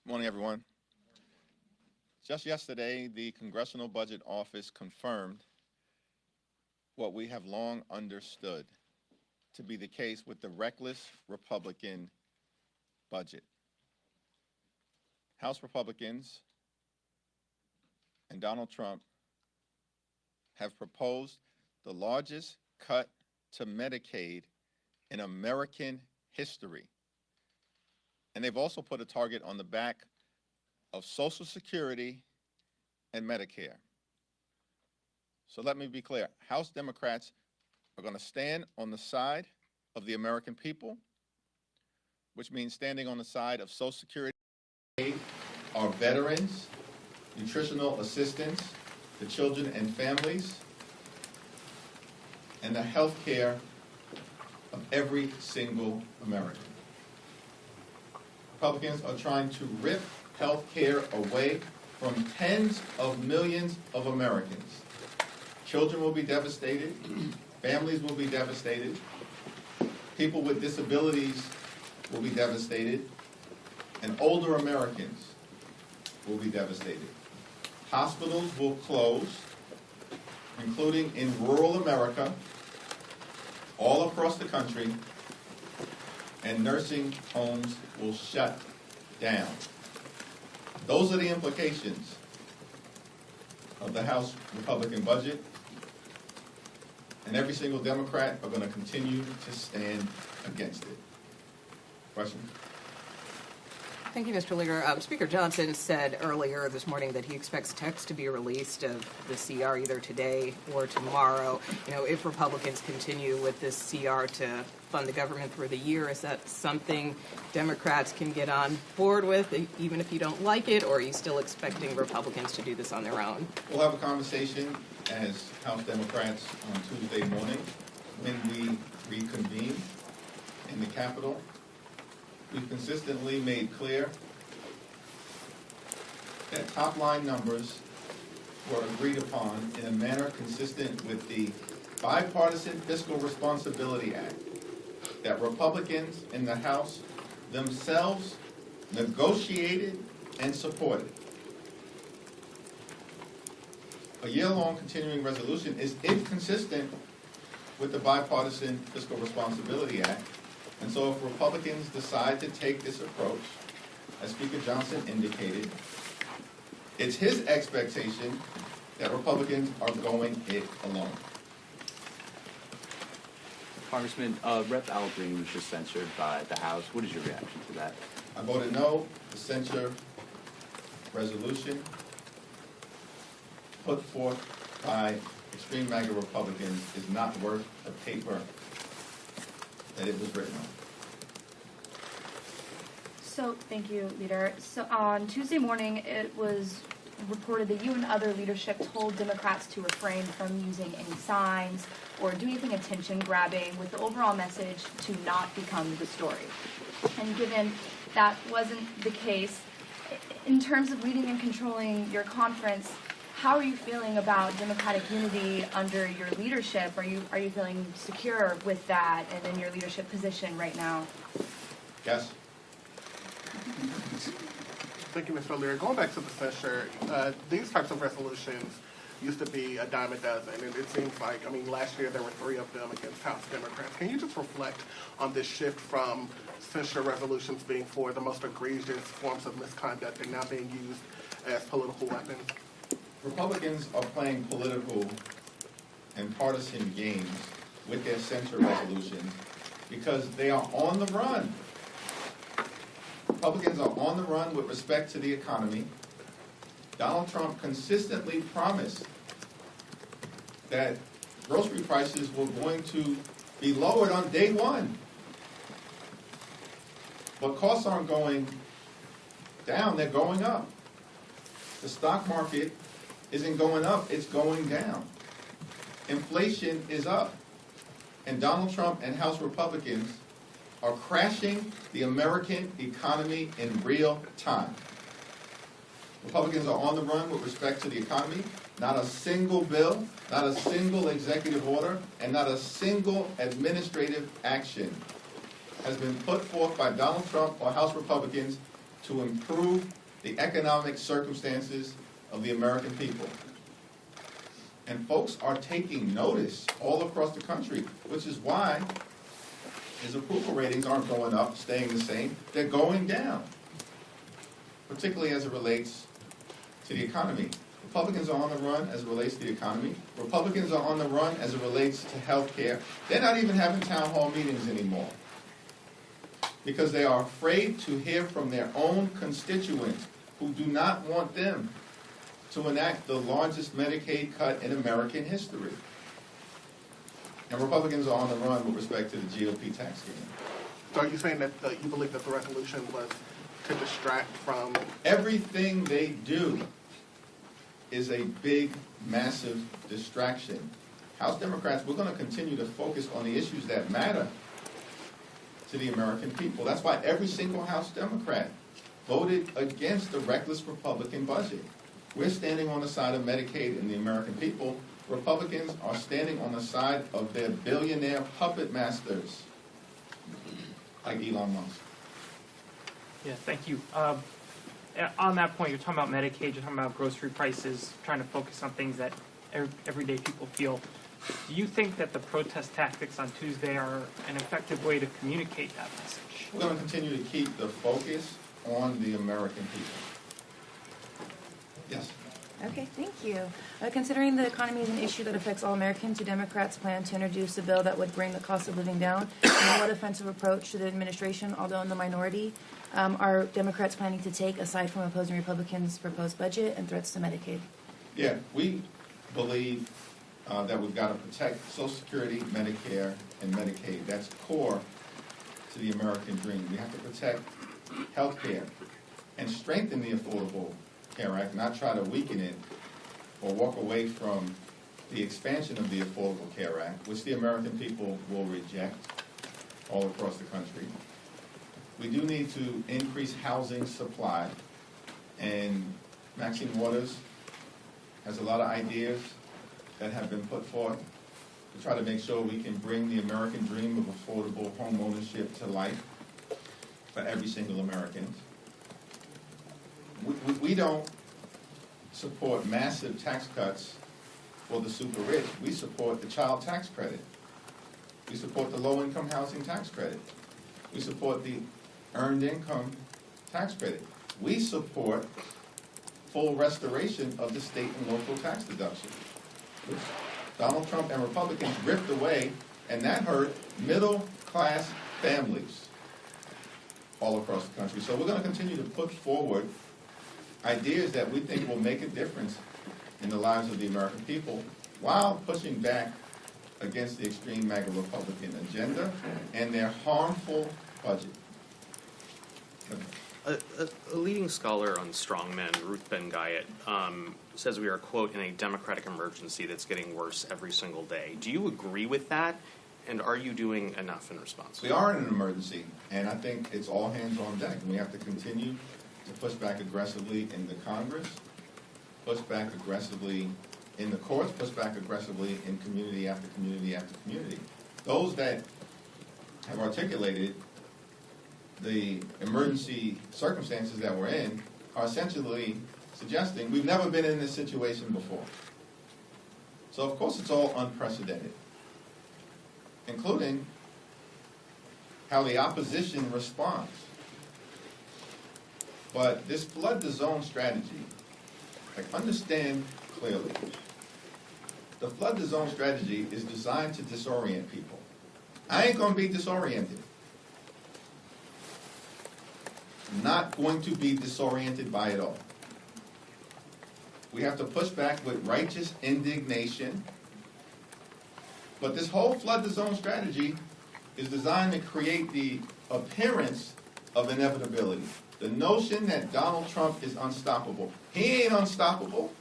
Morning, everyone. Just yesterday, the Congressional Budget Office confirmed what we have long understood to be the case with the reckless Republican budget. House Republicans and Donald Trump have proposed the largest cut to Medicaid in American history. And they've also put a target on the back of Social Security and Medicare. So let me be clear. House Democrats are going to stand on the side of the American people, which means standing on the side of Social Security, our veterans, nutritional assistance, the children and families, and the health care of every single American. Republicans are trying to rip health care away from tens of millions of Americans. Children will be devastated, families will be devastated, people with disabilities will be devastated, and older Americans will be devastated. Hospitals will close, including in rural America, all across the country, and nursing homes will shut down. Those are the implications of the House Republican budget, and every single Democrat are going to continue to stand against it. Questions? Thank you, Mr. Leader. Speaker Johnson said earlier this morning that he expects text to be released of the CR either today or tomorrow. If Republicans continue with this CR to fund the government through the year, is that something Democrats can get on board with, even if you don't like it, or are you still expecting Republicans to do this on their own? We'll have a conversation as House Democrats on Tuesday morning when we reconvene in the Capitol. We've consistently made clear that top-line numbers were agreed upon in a manner consistent with the Bipartisan Fiscal Responsibility Act that Republicans in the House themselves negotiated and supported. A year-long continuing resolution is inconsistent with the Bipartisan Fiscal Responsibility Act. And so if Republicans decide to take this approach, as Speaker Johnson indicated, it's his expectation that Republicans are going it alone. Congressman, Rep. Al Green was just censured by the House. What is your reaction to that? I voted no. The censure resolution put forth by extreme MAGA Republicans is not worth the paper that it was written on. So, thank you, Leader. So on Tuesday morning, it was reported that you and other leadership told Democrats to refrain from using any signs or do anything attention-grabbing, with the overall message to not become the story. And given that wasn't the case, in terms of leading and controlling your conference, how are you feeling about Democratic unity under your leadership? Are you feeling secure with that and in your leadership position right now? Yes? Thank you, Mr. Leary. Going back to the censure, these types of resolutions used to be a dime a dozen, and it seems like, last year there were 3 of them against House Democrats. Can you just reflect on this shift from censure resolutions being for the most egregious forms of misconduct and now being used as political weapons? Republicans are playing political and partisan games with their censure resolutions because they are on the run. Republicans are on the run with respect to the economy. Donald Trump consistently promised that grocery prices were going to be lowered on day one. But costs aren't going down, they're going up. The stock market isn't going up, it's going down. Inflation is up. And Donald Trump and House Republicans are crashing the American economy in real time. Republicans are on the run with respect to the economy. Not a single bill, not a single executive order, and not a single administrative action has been put forth by Donald Trump or House Republicans to improve the economic circumstances of the American people. And folks are taking notice all across the country, which is why his approval ratings aren't going up, staying the same. They're going down, particularly as it relates to the economy. Republicans are on the run as it relates to the economy. Republicans are on the run as it relates to health care. They're not even having town hall meetings anymore because they are afraid to hear from their own constituents who do not want them to enact the largest Medicaid cut in American history. And Republicans are on the run with respect to the GOP tax scheme. So are you saying that you believe that the resolution was to distract from? Everything they do is a big, massive distraction. House Democrats, we're going to continue to focus on the issues that matter to the American people. That's why every single House Democrat voted against the reckless Republican budget. We're standing on the side of Medicaid and the American people. Republicans are standing on the side of their billionaire puppet masters, like Elon Musk. Yeah, thank you. On that point, you're talking about Medicaid, you're talking about grocery prices, trying to focus on things that everyday people feel. Do you think that the protest tactics on Tuesday are an effective way to communicate that message? We're going to continue to keep the focus on the American people. Yes. Okay, thank you. Considering the economy is an issue that affects all Americans, do Democrats plan to introduce a bill that would bring the cost of living down? And what offensive approach to the administration, although in the minority, are Democrats planning to take aside from opposing Republicans' proposed budget and threats to Medicaid? Yeah, we believe that we've got to protect Social Security, Medicare, and Medicaid. That's core to the American dream. We have to protect health care and strengthen the Affordable Care Act, not try to weaken it or walk away from the expansion of the Affordable Care Act, which the American people will reject all across the country. We do need to increase housing supply, and Maxine Waters has a lot of ideas that have been put forth to try to make sure we can bring the American dream of affordable home ownership to life for every single American. We don't support massive tax cuts for the super rich. We support the child tax credit. We support the low-income housing tax credit. We support the earned income tax credit. We support full restoration of the state and local tax deduction, which Donald Trump and Republicans ripped away, and that hurt middle-class families all across the country. So we're going to continue to put forward ideas that we think will make a difference in the lives of the American people while pushing back against the extreme MAGA Republican agenda and their harmful budget. A leading scholar on strongmen, Ruth Ben-Guyet, says we are, quote, in a democratic emergency that's getting worse every single day. Do you agree with that? And are you doing enough in response? We are in an emergency, and I think it's all hands on deck. And we have to continue to push back aggressively in the Congress, push back aggressively in the courts, push back aggressively in community after community after community. Those that have articulated the emergency circumstances that we're in are essentially suggesting we've never been in this situation before. So, of course, it's all unprecedented, including how the opposition responds. But this flood the zone strategy, like, understand clearly, the flood the zone strategy is designed to disorient people. I ain't going to be disoriented. Not going to be disoriented by it all. We have to push back with righteous indignation. But this whole flood the zone strategy is designed to create the appearance of inevitability. The notion that Donald Trump is unstoppable. He ain't unstoppable.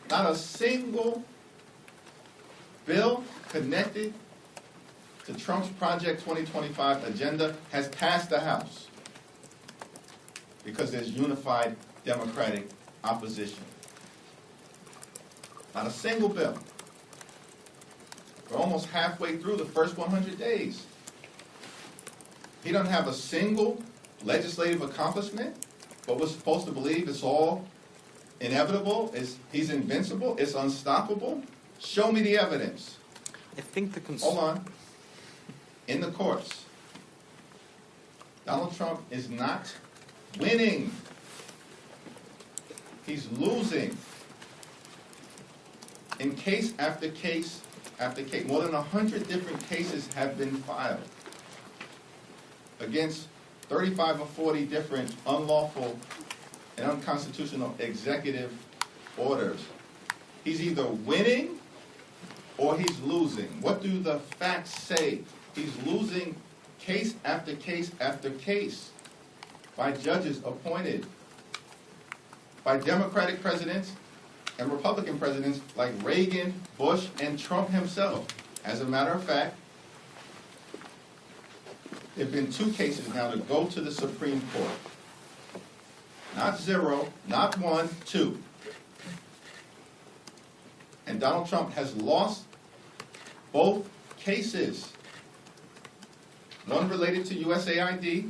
Not a single bill connected to Trump's Project 2025 agenda has passed the House because there's unified Democratic opposition. Not a single bill. We're almost halfway through the first 100 days. He doesn't have a single legislative accomplishment, but we're supposed to believe it's all inevitable, he's invincible, it's unstoppable? Show me the evidence. I think the Hold on. In the courts, Donald Trump is not winning. He's losing. In case after case after case, more than 100 different cases have been filed against 35 or 40 different unlawful and unconstitutional executive orders. He's either winning or he's losing. What do the facts say? He's losing case after case after case by judges appointed by Democratic presidents and Republican presidents like Reagan, Bush, and Trump himself. As a matter of fact, there have been 2 cases now to go to the Supreme Court. Not 0, not 1, 2. And Donald Trump has lost both cases. One related to USAID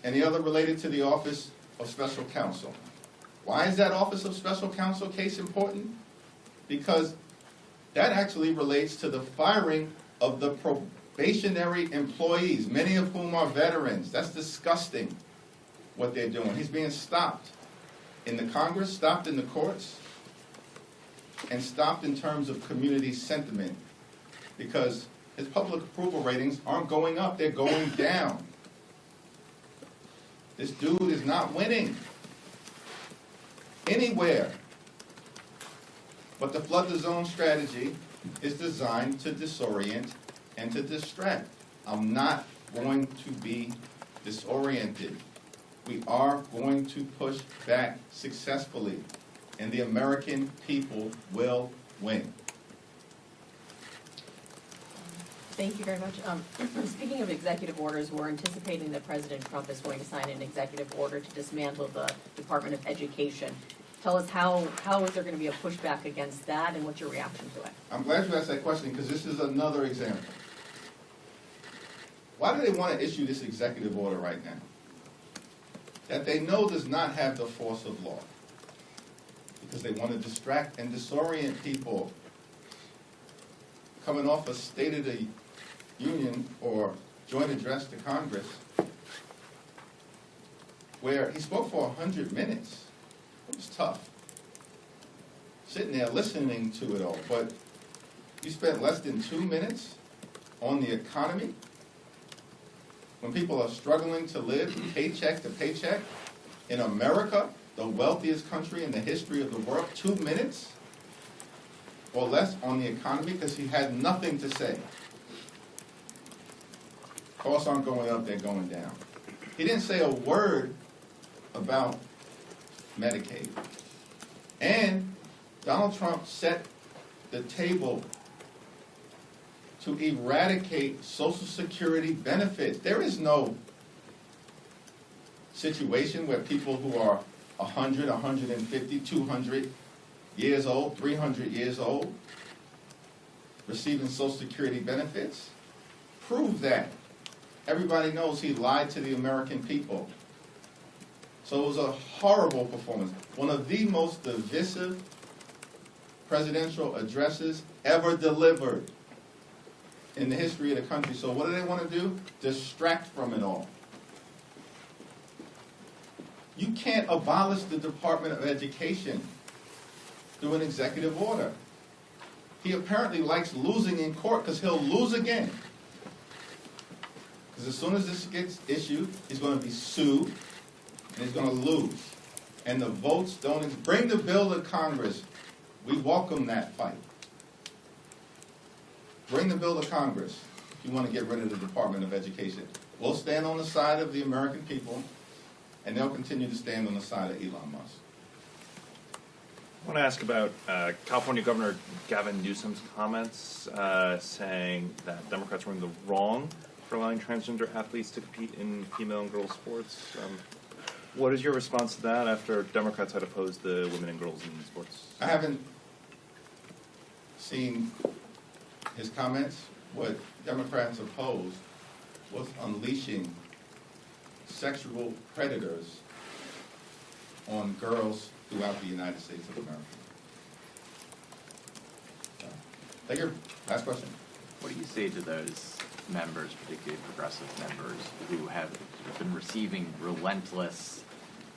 and the other related to the Office of Special Counsel. Why is that Office of Special Counsel case important? Because that actually relates to the firing of the probationary employees, many of whom are veterans. That's disgusting what they're doing. He's being stopped in the Congress, stopped in the courts, and stopped in terms of community sentiment because his public approval ratings aren't going up, they're going down. This dude is not winning anywhere. But the flood the zone strategy is designed to disorient and to distract. I'm not going to be disoriented. We are going to push back successfully, and the American people will win. Thank you very much. Speaking of executive orders, we're anticipating that President Trump is going to sign an executive order to dismantle the Department of Education. Tell us how is there going to be a pushback against that, and what's your reaction to it? I'm glad you asked that question because this is another example. Why do they want to issue this executive order right now? That they know does not have the force of law. Because they want to distract and disorient people. Coming off a State of the Union or joint address to Congress, where he spoke for 100 minutes. It was tough. Sitting there listening to it all. But you spent less than 2 minutes on the economy when people are struggling to live paycheck to paycheck in America, the wealthiest country in the history of the world. 2 minutes or less on the economy because he had nothing to say. Costs aren't going up, they're going down. He didn't say a word about Medicaid. And Donald Trump set the table to eradicate Social Security benefits. There is no situation where people who are 100, 150, 200 years old, 300 years old, receiving Social Security benefits. Prove that. Everybody knows he lied to the American people. So it was a horrible performance. One of the most divisive presidential addresses ever delivered in the history of the country. So what do they want to do? Distract from it all. You can't abolish the Department of Education through an executive order. He apparently likes losing in court because he'll lose again. Because as soon as this gets issued, he's going to be sued and he's going to lose. And the votes don't bring the bill to Congress. We welcome that fight. Bring the bill to Congress if you want to get rid of the Department of Education. We'll stand on the side of the American people, and they'll continue to stand on the side of Elon Musk. I want to ask about California Governor Gavin Newsom's comments saying that Democrats were in the wrong for allowing transgender athletes to compete in female and girls sports. What is your response to that after Democrats had opposed the women and girls in sports? I haven't seen his comments. What Democrats opposed was unleashing sexual predators on girls throughout the United States of America. Thank you. Last question. What do you say to those members, particularly progressive members, who have been receiving relentless,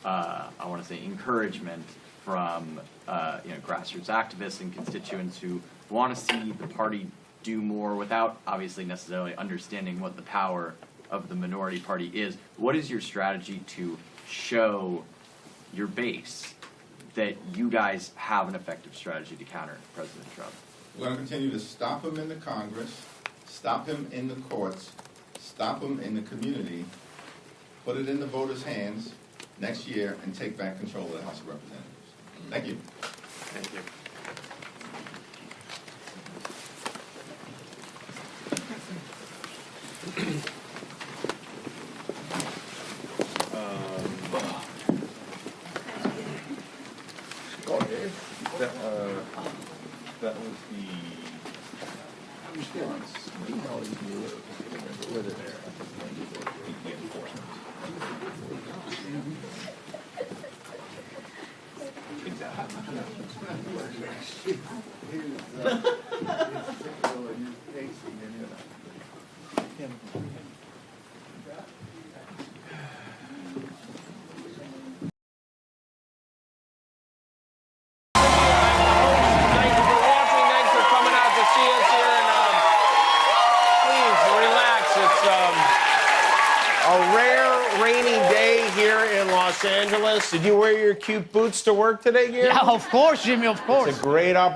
I want to say, encouragement from grassroots activists and constituents who want to see the party do more without obviously necessarily understanding what the power of the minority party is? What is your strategy to show your base that you guys have an effective strategy to counter President Trump? We're going to continue to stop him in the Congress, stop him in the courts, stop him in the community, put it in the voters' hands next year, and take back control of the House of Representatives. Thank you. Thank you. That was the response. A rare rainy day here in Los Angeles. Did you wear your cute boots to work today, Gary? Yeah, of course, Jimmy, of course. It's a great opportunity.